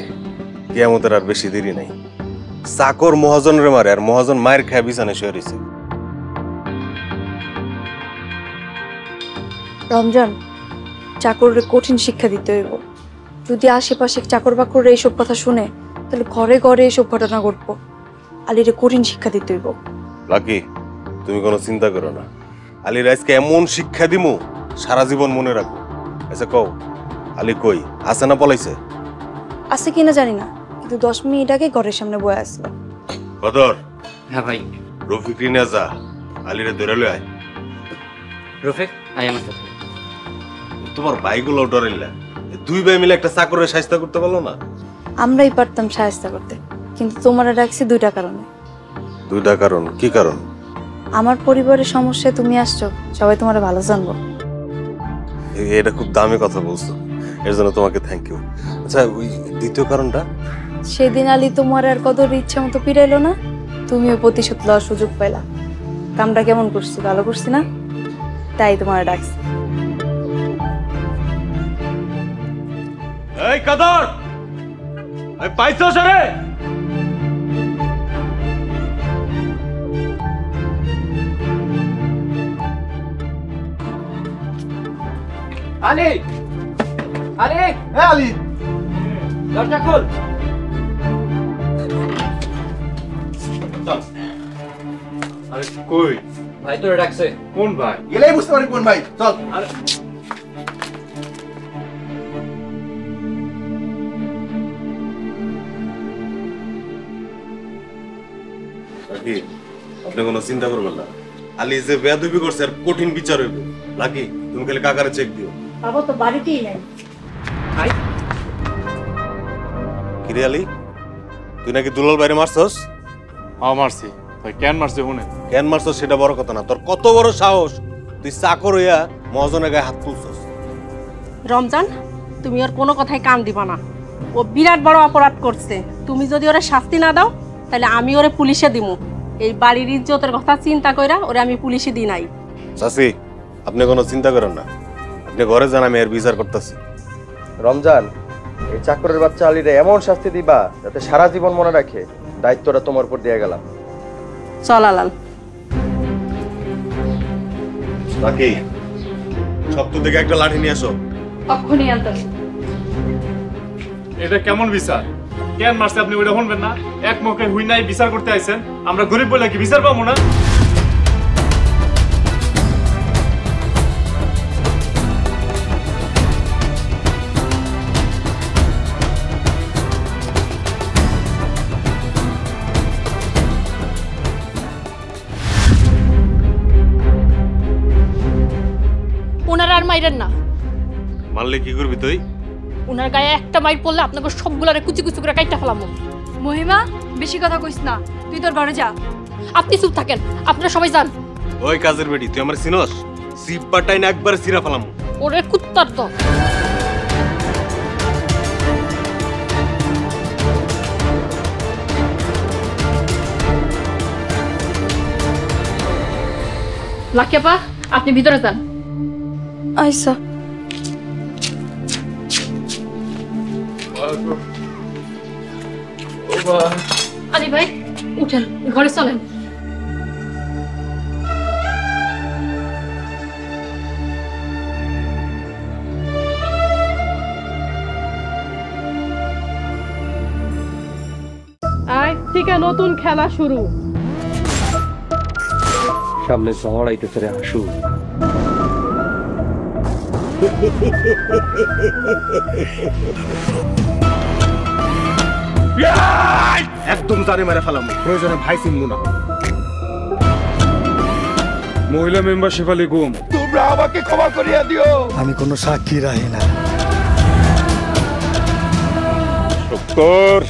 কিয়ামতের আর বেশি দেরি নাই। চাকর মহাজন রে মারে, আর মহাজন মায়ের খায় বিছানে শুয়ে রইছে। রমজান, চাকরের কঠিন শিক্ষা দিতে হইব। যদি আশেপাশে চাকর বাকররা এইসব কথা শুনে তাহলে ঘরে ঘরে এইসব ঘটনা ঘটবো। আলীরে কঠিন শিক্ষা দিতে হইব। লাকি, তুমি কোনো চিন্তা করো না, আলীর আজকে এমন শিক্ষা দিমু সারা জীবন মনে রাখবো। আচ্ছা কও, আলী কই আছে না পলাইছে? আছে কিনা জানি না, কিন্তু 10 মিনিট আগে ঘরের সামনে বয়ে আসলো। কদর। হ্যাঁ ভাই। রফিক রিনা যা, আলীরে ধরে লই আয়। রফিক, আয় আমার সাথে। তোমার ভাইগুলো ডরেলা, দুই ভাই মিলে একটা চাকরের সাহায্য করতে পারলো না? আমরাই পারতাম সাহায্য করতে, কিন্তু তোমারা রাখছি 2টা কারণে। 2টা কারণ? কি কারণ? আমার পরিবারের সমস্যায় তুমি আসছো, সবাই তোমার ভালো জানবো। এটা খুব দামি কথা বলছো, এর জন্য তোমাকে থ্যাংক ইউ। আচ্ছা, ওই দ্বিতীয় কারণটা? সেদিন আলী তোমার আর কদর ইচ্ছা মতো পিরাইলো না, তুমিও প্রতিশোধ লওয়ার সুযোগ পাইলা। কামটা কেমন করছি? ভালো করছি না? তাই তোমার ডাকছি। এই কদর, এই পাইছো সরে? আলী, আলী, হ্যাঁ আলী, দরজা খোল। আরে কই? ভাই তোরে ডাকছে। কোন ভাই? গেলেই বুঝতে পারি কোন ভাই। চল। আরে লাকি, আপনি কোনো চিন্তা করবেন না, আলী যে বেয়াদবি করছে আর কঠিন বিচার হইব। লাকি, তুমি খালি কাকারে চেক দিও। বাবা তো বাড়িতেই নাই। ভাই, কিরে আলী, তুই নাকি দুলাল বাইরে মারছস? হ্যাঁ মারছি। ভাই কেন মারছে শুনে? কেন মারছ সেটা বড় কথা না, তোর কত বড় সাহস তুই চাকর হইয়া মহাজনের গায়ে হাত তুলছস। রমজান, তুমি ওর কোনো কথাই কান দিবা না। ও বিরাট বড় অপরাধ করছে। তুমি যদি ওরে শাস্তি না দাও তাহলে আমি ওরে পুলিশে দিমু। এই বাড়ির ইজ্জতের কথা চিন্তা কইরা ওরে আমি পুলিশে দিই নাই। চাচি, আপনি কোনো চিন্তা করেন না, আপনি ঘরে যান, আমি এর বিচার করতেছি। রমজান, এই চাকরের বাচ্চা আলীরে এমন শাস্তি দিবা যাতে সারা জীবন মনে রাখে। দায়িত্বটা তোমার উপর দিয়ে গেলাম। চল আলাল। বাকি সব তো দেখে একটা লাঠি নিয়ে আসো। কখনই আনতাম। এটা কেমন বিচার? কেন মারছে আপনি ওইটা শুনবেন না? এক মুখে হুই নাই বিচার করতে আইছেন, আমরা গরিব বলে কি বিচার পাবো না? ওনার আর মাইরেন না। মারলে কি করবি তুই? ওনার গায়ে একটা মাইর পড়লে আপনাকে সবগুলারে কুচি কুচি করে কাইটা ফেলামু। মহিমা, বেশি কথা কইস না, তুই তোর ঘরে যা। আপনি চুপ থাকেন, আপনারা সবাই যান। ওই কাজের বেটি, তুই আমার চিনস? জিব্বাটাই না একবার সিরা ফেলাম। ওরে কুত্তার তো। লাকিয়াপা, আপনি ভিতরে যান। আইসা আলী ভাই উঠেন, ঘরে চলেন। আজ থেকে নতুন খেলা শুরু। সামনে ঝড় আইতেছে রে হাসু। একদম জানে মেরে ফেলাম, প্রয়োজনে ভাই চিনবো না। মহিলা মেম্বার শেফালি গুম। তোমরা আমাকে ক্ষমা করিয়া দিও। আমি কোনো সাক্ষী রাখি না। শুকর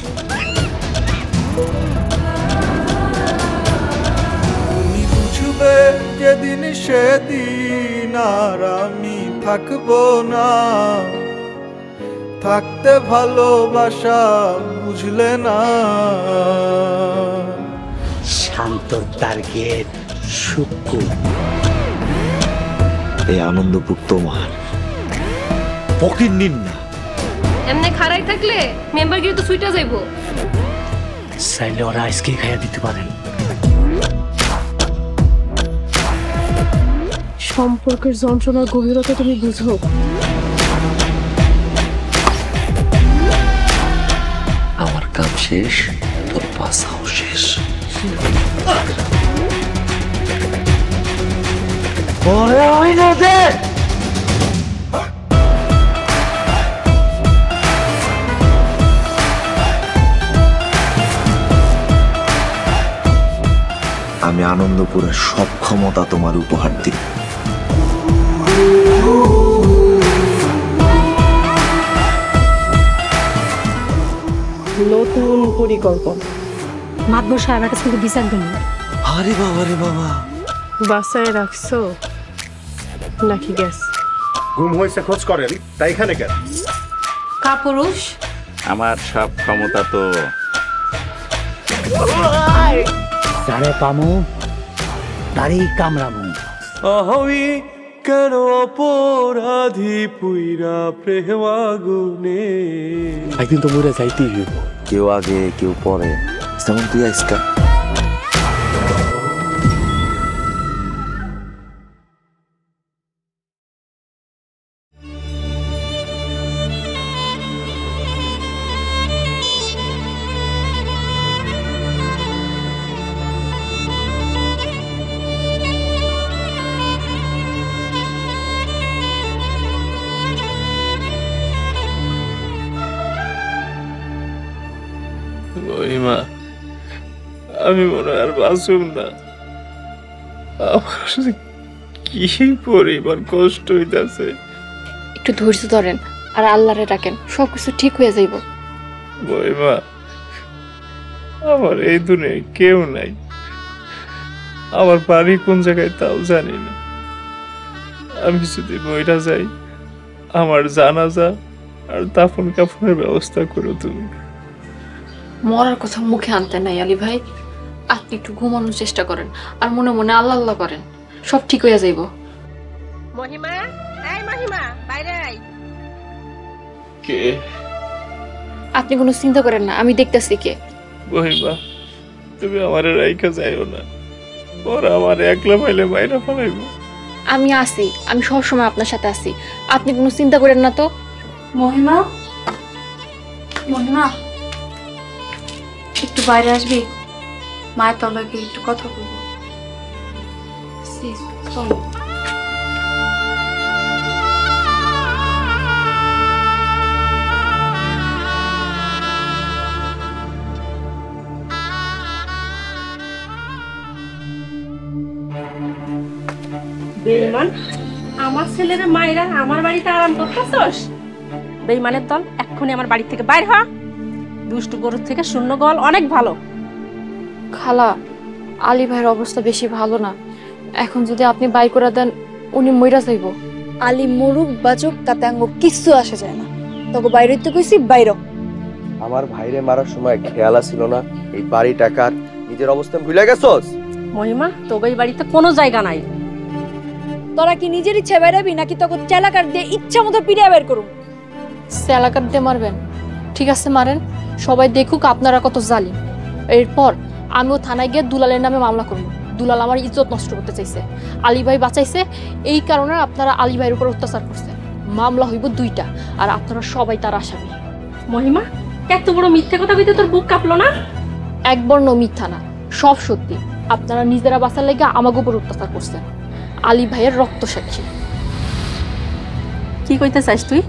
তুমি বুঝবে যেদিন সেদিন আর আমি থাকবো না। থাকতে ভালোবাসা বুঝলে না। শান্ত টার্গেট শুক্কু। এই আনন্দপুর তোমার পকেট নিন না। এমনি খাড়াই থাকলে মেম্বারগিরি তো সুইটা যাইবো। চাইলে ওরা আজকে খাইয়া দিতে পারেন। সম্পর্কের যন্ত্রণার গভীরতা তুমি বুঝো। আমার কাম শেষ, তোর পাশাও শেষ। আমি আনন্দপুরের সব ক্ষমতা তোমার উপহার দিই। নতুন পরিকল্পনা। মাতবর সাহেবের কাছে কিন্তু বিচার দেন। আরে বাবা রে বাবা, বাসায় রাখছো নাকি গ্যাস? গুম হয়েছে খোঁজ করেন, তাই এখানে কেন? কাপুরুষ, আমার সব ক্ষমতা তো যারে পামু তারই কামড়ামু। আমি কেন অপরাধী পুইরা প্রেম আগুনে। একদিন তো মরে যাইতেই হইব। কেউ আগে কেউ পরে, যেমন তুই আজকা। মহিমা, আমি মনে হয় আর বাঁচুম না। আমার কি পরিমাণ কষ্ট হইতাছে। একটু ধৈর্য ধরেন আর আল্লাহরে ডাকেন, সবকিছু ঠিক হয়ে যাইব। মহিমা, আমার এই দুনিয়ায় কেউ নাই, আমার বাড়ি কোন জায়গায় তাও জানি না। আমি যদি বইটা যাই, আমার জানাজা আর দাফন কাফনের ব্যবস্থা করো তুমি। মরার কথা মুখে আনতে নাই আলী ভাই, আপনি একটু ঘুমানোর চেষ্টা করেন আর মনে মনে আল্লাহ আল্লাহ করেন, সব ঠিক হয়ে যাইব। মহিমা, এই মহিমা, বাইরে আয়। কে? আপনি কোনো চিন্তা করেন না, আমি দেখতেছি কে। মহিমা, তুমি আমার রাইখা যাইও না, ওরা আমার একলা পাইলে বাইরে ফেলাইব। আমি আছি, আমি সব সময় আপনার সাথে আছি, আপনি কোনো চিন্তা করেন না তো। মহিমা, মহিমা, একটু বাইরে আসবি? মায়ের তলাকে একটু কথা বলবো। চলো। বেঈমান, আমার ছেলের মায়েরা আমার বাড়িতে আরাম করতেছস? বেঈমানের দল, এক্ষুনি আমার বাড়ি থেকে বাইর হ। দুষ্টু গরুর থেকে শূন্য গল অনেক ভালো। খালা, আলী ভাইয়ের অবস্থা বেশি ভালো না, এখন যদি আপনি বাই করে দেন উনি মইরা যাইব। আলী মরুক বাচুক তাতে আঙ্গ কিচ্ছু আসে যায় না, তোকে বাইরে তো কইছি বাইর। আমার ভাইরে মারার সময় খেয়াল ছিল না এই বাড়ি টাকার নিজের অবস্থান ভুলে গেছস? মহিমা, তোকে এই বাড়িতে কোনো জায়গা নাই। তোরা কি নিজের ইচ্ছা বেরাবি নাকি তোকে চেলাকার দিয়ে ইচ্ছা মতো পিড়িয়া বের করুম? চেলাকার দিয়ে মারবেন? ঠিক আছে মারেন, সবাই দেখুক আপনারা কত জালিম। এরপর আমিও থানায় গিয়ে দুলালের নামে মামলা করব। দুলাল আমার ইজ্জত নষ্ট করতে চাইছে, আলী ভাই বাঁচাইছে, এই কারণে আপনারা আলী ভাইয়ের উপর অত্যাচার করছেন। মামলা হইব 2টা, আর আপনারা সবাই তার আসামি। মহিমা, এত বড় মিথ্যা কথা কইতে তোর বুক কাঁপলো না? এক বর্ণ মিথ্যা না, সব সত্যি। আপনারা নিজেরা বাঁচার লেগে আমাকে উপর অত্যাচার করছেন। আলী ভাইয়ের রক্ত সাক্ষী। কি কইতে চাইস তুই?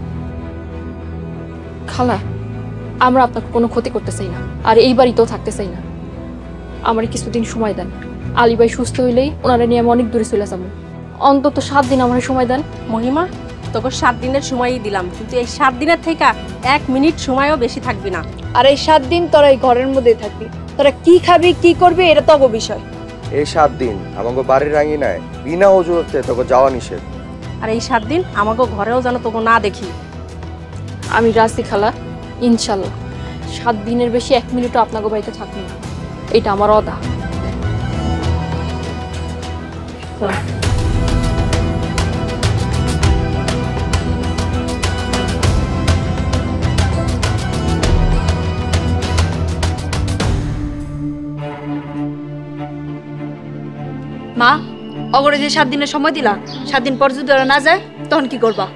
খালা, আমরা আপনাকে কোনো ক্ষতি করতে চাই না, আর এই বাড়িতেও থাকতে চাই না। আমার কিছুদিন সময় দেন, আলী ভাই সুস্থ হইলেই ওনারা নিয়ে আমি অনেক দূরে চলে যাবো। অন্তত 7 দিন আমার সময় দেন। মহিমা, তোকে 7 দিনের সময়ই দিলাম, কিন্তু এই 7 দিনের থেকে 1 মিনিট সময়ও বেশি থাকবি না। আর এই 7 দিন তোরা এই ঘরের মধ্যেই থাকবি। তোরা কি খাবি কি করবি এটা তোর বিষয়। এই 7 দিন আমাকে বাড়ির রাঙিনায় বিনা অজুহাতে তোকে যাওয়া নিষেধ। আর এই 7 দিন আমাকে ঘরেও যেন তোকে না দেখি। আমি রাজি খালা, ইনশাল্লাহ 7 দিনের বেশি 1 মিনিটও আপনাকে বাড়িতে থাকবো না, এটা আমার অদা। মা, অগরে যে 7 দিনের সময় দিলা, 7 দিন পর যদি ওরা না যায় তখন কি করবা?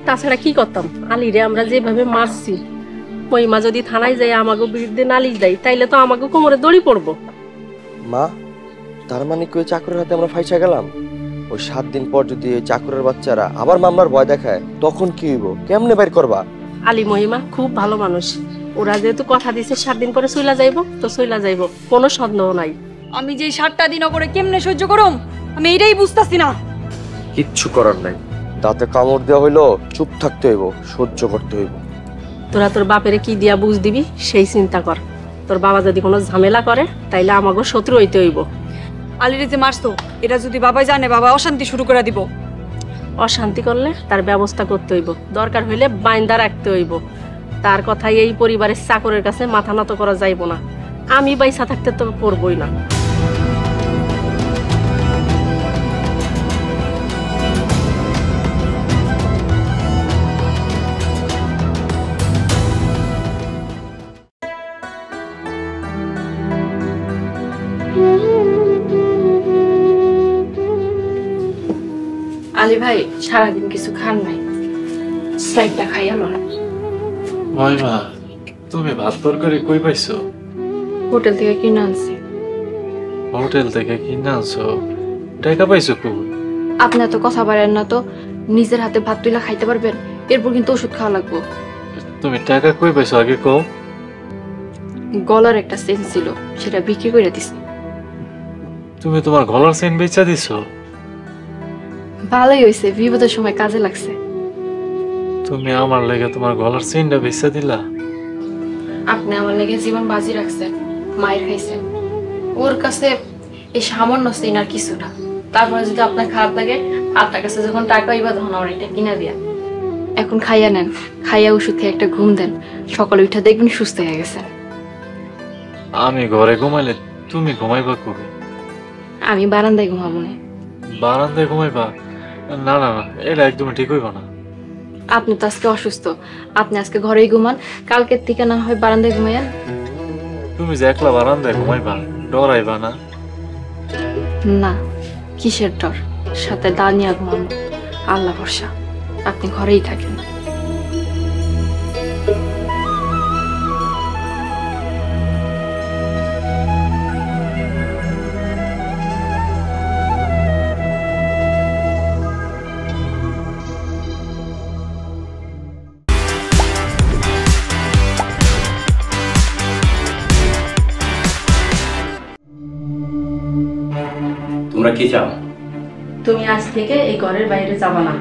তাছাড়া কি করতাম? আলীরে আমরা যেভাবে মারছি, মহিমা যদি থানায় যায় আমাকে বিরুদ্ধে নালিশ দেয়, তাইলে তো আমাকে কোমরে দড়ি পড়বো। মা, তার মানে কি ওই চাকরের হাতে আমরা ফাইসা গেলাম? ওই 7 দিন পর যদি ওই চাকরের বাচ্চারা আবার মামলার ভয় দেখায় তখন কি হইব? কেমনে বের করবা? আলী মহিমা খুব ভালো মানুষ, ওরা যেহেতু কথা দিছে 7 দিন পরে চইলা যাইব, তো চইলা যাইব, কোনো সন্দেহ নাই। আমি যে 7টা দিন অগরে কেমনে সহ্য করুম আমি এটাই বুঝতাছি না। কিচ্ছু করার নাই, দাঁতে কামড় দেওয়া হইলো, চুপ থাকতে হইব, সহ্য করতে হইব। তোরা তোর বাপেরে কি দিয়া বুঝ দিবি সেই চিন্তা কর। তোর বাবা যদি কোনো ঝামেলা করে তাইলে আমাকে শত্রু হইতে হইব। আলিরে যে মারছো এটা যদি বাবা জানে, বাবা অশান্তি শুরু করে দিব। অশান্তি করলে তার ব্যবস্থা করতে হইব, দরকার হইলে বাইন্দা রাখতে হইব। তার কথাই এই পরিবারের চাকরের কাছে মাথা নত করা যাইব না। আমি বাইসা থাকতে তো করবই না। আলী ভাই সারাদিন কিছু খান নাই, স্লাইডটা খাই আলো। মহিমা, তুমি ভাত তরকারি কই পাইছো? হোটেল থেকে কিনে আনছি। হোটেল থেকে কিনে আনছো? টাকা পাইছো কই? আপনি এত কথা বলেন না তো, নিজের হাতে ভাত তুইলা খাইতে পারবেন, এরপর কিন্তু ওষুধ খাওয়া লাগবো। তুমি টাকা কই পাইছো আগে কও। গলার একটা চেন ছিল, সেটা বিক্রি করে দিছি। তুমি তোমার গলার চেন বেচা দিছো? ভালোই হয়েছে, বিপদের সময় কাজে লাগছে। তুমি আমার লেগে তোমার গলার চেনটা বেচা দিলা? আপনি আমার লেগে জীবন বাজি রাখছেন, মায়ের খাইছেন। ওর কাছে এই সামান্য সিন আর কিছু না। তারপরে যদি আপনার খারাপ লাগে, আপনার কাছে যখন টাকা হইবা তখন আমার এটা কিনা দিয়া। এখন খাইয়া নেন, খাইয়া ওষুধ খেয়ে একটা ঘুম দেন, সকালে উঠে দেখবেন সুস্থ হয়ে গেছে। আমি ঘরে ঘুমাইলে তুমি ঘুমাইবা কবে? আমি বারান্দায় ঘুমাবো না। বারান্দায় ঘুমাইবা? না না না, এটা একদমই ঠিক হইবা না। আপনি তো আজকে অসুস্থ, আপনি আজকে ঘরেই ঘুমান, কালকের থেকে না হয় বারান্দায় ঘুমাইয়েন। তুমি যে একলা বারান্দায় ঘুমাইবা, ডরাইবা না? না, কিসের ডর, সাথে দানিয়া ঘুমাবো। আল্লাহ ভরসা, আপনি ঘরেই থাকেন। তোমরা কি চাও? তুমি আজ থেকে এই ঘরের বাইরে যাবা না।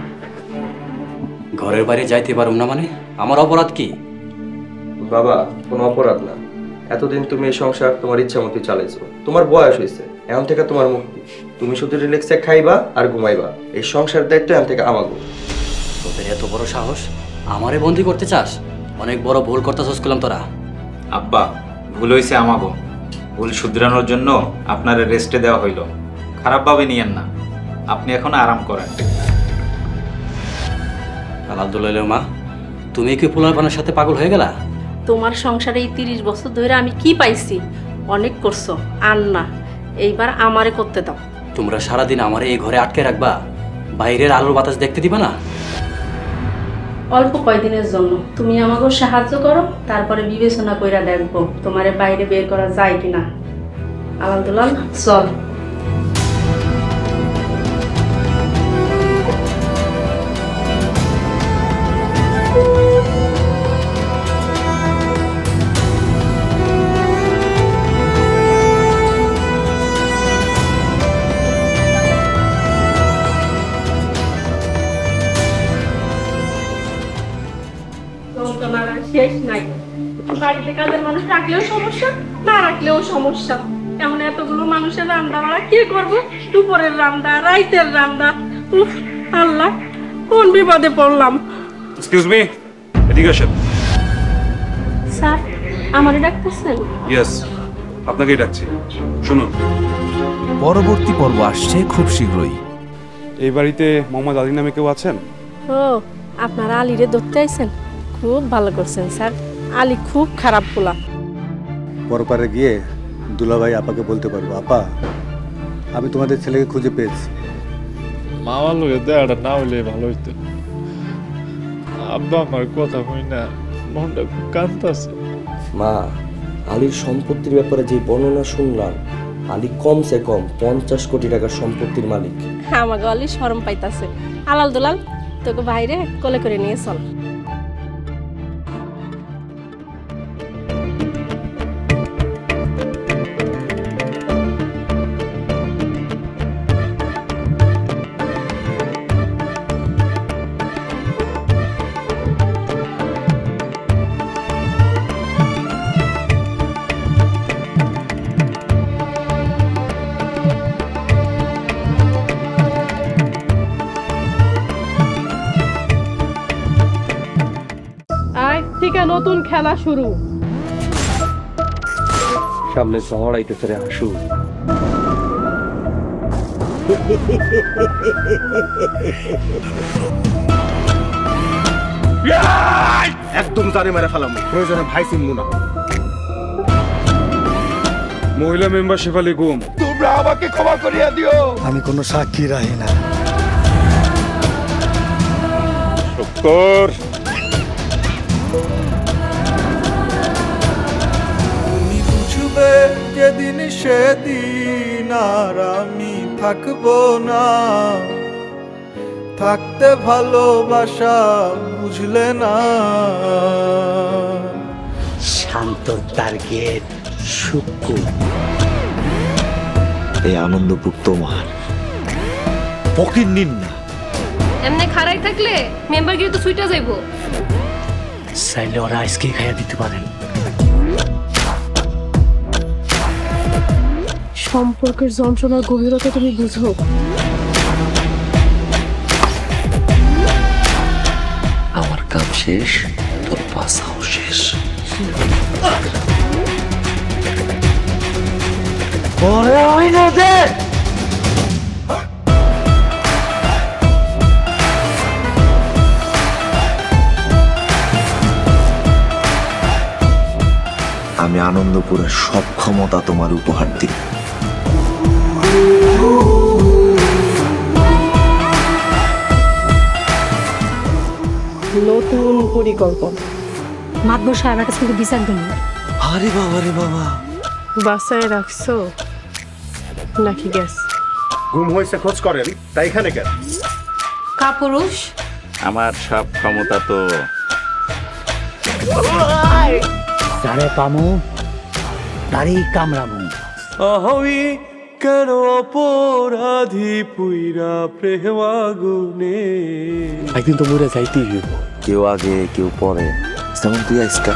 ঘরের বাইরে যাইতে পারুম না মানে? আমার অপরাধ কি? বাবা, কোনো অপরাধ না। এতদিন তুমি এই সংসার তোমার ইচ্ছা মতো চালাইছো, তোমার বয়স হয়েছে, এখন থেকে তোমার মুক্তি। তুমি শুধু রিল্যাক্সে খাইবা আর ঘুমাইবা। এই সংসার দায়িত্ব এখন থেকে আমাগো। তোদের এত বড় সাহস, আমারে বন্দি করতে চাস? অনেক বড় ভুল করতেছস কইলাম তোরা। আব্বা, ভুল হয়েছে আমাগো। ভুল শুধরানোর জন্য আপনার রেস্টে দেওয়া হইল। খারাপভাবে নিয়েন না, আপনি এখন আরাম করেন। আলহামদুলিল্লাহ মা, তুমি কি পোলাপানের সাথে পাগল হয়ে গেলা? তোমার সংসারে এই 30 বছর ধরে আমি কি পাইছি? অনেক করছো, আর না, এইবার আমারে করতে দাও। তোমরা সারাদিন আমারে এই ঘরে আটকে রাখবা? বাইরের আলোর বাতাস দেখতে দিবা না? অল্প কয়দিনের জন্য তুমি আমাকে সাহায্য করো, তারপরে বিবেচনা কইরা দেখবো তোমারে বাইরে বের করা যায় কিনা। আলহামদুলিল্লাহ, চল। শেষ নাই, বাড়িতে কাজের মানুষ রাখলেও সমস্যা, না রাখলেও সমস্যা। এমন এতগুলো মানুষের রান্না বাড়া কে করবো? দুপুরের রান্না, রাইতের রান্না। উফ আল্লাহ, কোন বিপদে পড়লাম। এক্সকিউজ মি, এদিকে আসেন। স্যার, আমারে ডাকতেছেন? ইয়েস, আপনাকেই ডাকছি। শুনুন, পরবর্তী পর্ব আসছে খুব শীঘ্রই। এই বাড়িতে মোহাম্মদ আলী নামে কেউ আছেন? ও, আপনারা আলীরে ধরতে আইছেন? খুব ভালো করছেন স্যার, আলী খুব খারাপ পোলা। পরপারে গিয়ে দুলাভাই আপাকে বলতে পারবো, আপা আমি তোমাদের ছেলেকে খুঁজে পেয়েছি। মামার লোকের দেয়াটা না হইলে ভালো হইতো। আব্বা আমার কথা হই না, মনটা খুব কাঁদতাছে। মা, আলীর সম্পত্তির ব্যাপারে যে বর্ণনা শুনলাম, আলী কমসে কম 50 কোটি টাকার সম্পত্তির মালিক। আমাকে আলী শরম পাইতাছে। আলাল দুলাল, তোকে বাইরে কোলে করে নিয়ে চল। নতুন খেলা শুরু। সামনে শহর আইতেছে রে, হাসু। একদম জানে মেরে ফেলাম, প্রয়োজনে ভাই চিনবো না। মহিলা মেম্বার শেফালি গুম, তোমরা আমাকে ক্ষমা করিয়া দিও। আমি কোনো সাক্ষী রাখি না। শুক্কর, তুমি বুঝবে যেদিন সেদিন আর আমি থাকবো না। থাকতে ভালোবাসা বুঝলে না। শান্ত টার্গেট শুক্র, এই আনন্দপুর তোমার পকেট নিন না। এমনি খারাই থাকলে মেম্বার গিয়ে তো সুইটা যাইবো। চাইলে ওরা আজকে খাইয়া দিতে পারেন। সম্পর্কের যন্ত্রণার গভীরতা তুমি বুঝো? আমার কাম শেষ, তোর বাসাও শেষ। ওরে ওই না দে আমি আনন্দপুরের সব ক্ষমতা তোমার উপহার দিই। নতুন পরিকল্পনা। মাতবর সাহেবের কাছে কিন্তু বিচার দেবো। আরে বাবা রে বাবা, বাসায় রাখছো নাকি গ্যাস? ঘুম হয়েছে খোঁজ করেন, তাই এখানে কেন? কাপুরুষ আমার সব ক্ষমতা তো যারে পামু তারই কামড়ামু। আমি কেন অপরাধী পুইরা প্রেম আগুনে। একদিন তো মরে যাইতেই হইব। কেউ আগে কেউ পরে, যেমন তুই আজকা।